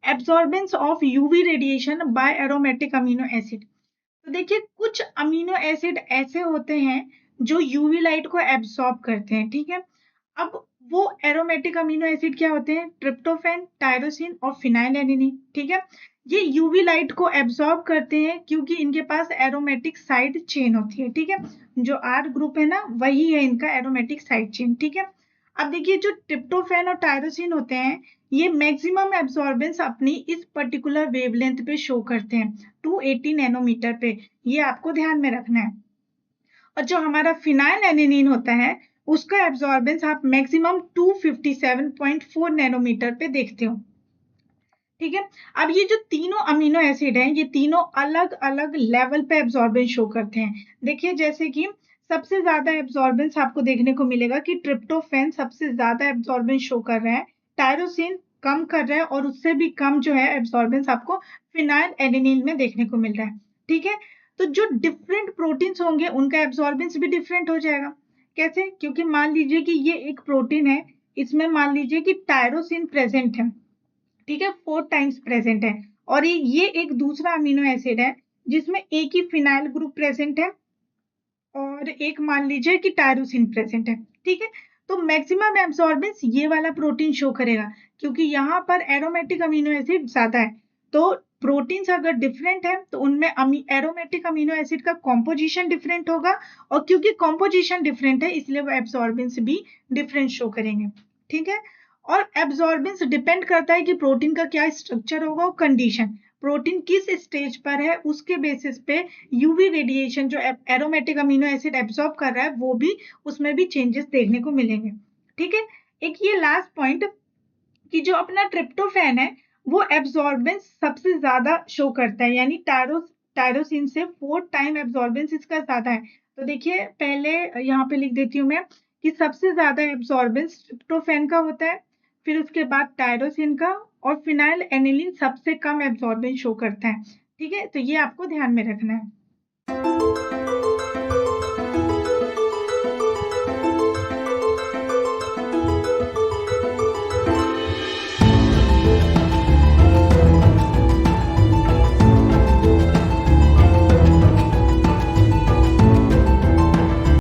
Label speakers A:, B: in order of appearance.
A: Absorbance of UV radiation by aromatic amino acid. तो देखिए कुछ अमीनो एसिड ऐसे होते हैं जो यूवी लाइट को एब्सॉर्ब करते हैं, ठीक है। अब वो एरोमेटिक अमीनो एसिड क्या होते हैं? ट्रिप्टोफैन, टायरोसिन और फिनाइलएलेनिन, ठीक है। ये यूवी लाइट को एब्सॉर्ब करते हैं क्योंकि इनके पास एरोमेटिक साइड चेन होती है, ठीक है। जो आर ग्रुप है ना, वही है इनका एरोमेटिक साइड चेन, ठीक है। अब देखिए जो ट्रिप्टोफैन और टायरोसिन होते हैं, ये मैक्सिमम एब्सॉर्बेंस अपनी इस पर्टिकुलर वेवलेंथ पे शो करते हैं, 280 नैनोमीटर पे। ये आपको ध्यान में रखना है। और जो हमारा फिनाइलएलेनिन होता है, उसका एब्सॉर्बेंस आप मैक्सिमम 257.4 नैनोमीटर पे देखते हो, ठीक है। अब ये जो तीनों अमीनो एसिड हैं, ये तीनों अलग अलग लेवल पे एब्सॉर्बेंस शो करते हैं। देखिए जैसे कि सबसे ज्यादा एब्सॉर्बेंस आपको देखने को मिलेगा कि ट्रिप्टोफैन सबसे ज्यादा एब्सॉर्बेंस शो कर रहा है, टायरोसिन कम कर रहा है, और उससे भी कम जो है एब्सॉर्बेंस आपको फिनाइलएलेनिन में देखने को मिल रहा है, ठीक है। तो जो डिफरेंट प्रोटीन्स होंगे उनका एब्सॉर्बेंस भी डिफरेंट हो जाएगा। कैसे? क्योंकि मान लीजिए कि ये एक प्रोटीन है, इसमें मान लीजिए कि टायरोसिन प्रेजेंट है, ठीक है, 4 टाइम्स प्रेजेंट है। और ये एक दूसरा अमीनो एसिड है जिसमें एक ही फिनाइल ग्रुप प्रेजेंट है और एक मान लीजिए कि टायरोसिन प्रेजेंट है, ठीक है। तो मैक्सिमम एब्सॉर्बेंस ये वाला प्रोटीन शो करेगा क्योंकि यहाँ पर एरोमेटिक अमीनो एसिड ज्यादा है। तो प्रोटीन्स अगर डिफरेंट है तो उनमें एरोमेटिक अमीनो एसिड का कॉम्पोजिशन डिफरेंट होगा, और क्योंकि कॉम्पोजिशन डिफरेंट है इसलिए वो एब्सॉर्बेंस भी डिफरेंट शो करेंगे, ठीक है। और एब्सॉर्बेंस डिपेंड करता है कि प्रोटीन का क्या स्ट्रक्चर होगा और कंडीशन, प्रोटीन किस स्टेज पर है उसके बेसिस पे यूवी रेडिएशन जो एरोमेटिक अमीनो एसिड एब्सॉर्ब कर रहा है वो भी, उसमें भी चेंजेस देखने को मिलेंगे, ठीक है। एक ये लास्ट पॉइंट कि जो अपना ट्रिप्टोफैन है वो एब्सॉर्बेंस सबसे ज्यादा शो करता है, यानी टायरोसिन से 4 टाइम एब्सॉर्बेंस इसका ज्यादा है। तो देखिए पहले यहाँ पे लिख देती हूँ मैं कि सबसे ज्यादा एब्सॉर्बेंस ट्रिप्टोफैन का होता है, फिर उसके बाद टायरोसिन का, और फिनाइल एनिलीन सबसे कम एब्सॉर्बेंस शो करता है, ठीक है। तो ये आपको ध्यान में रखना है।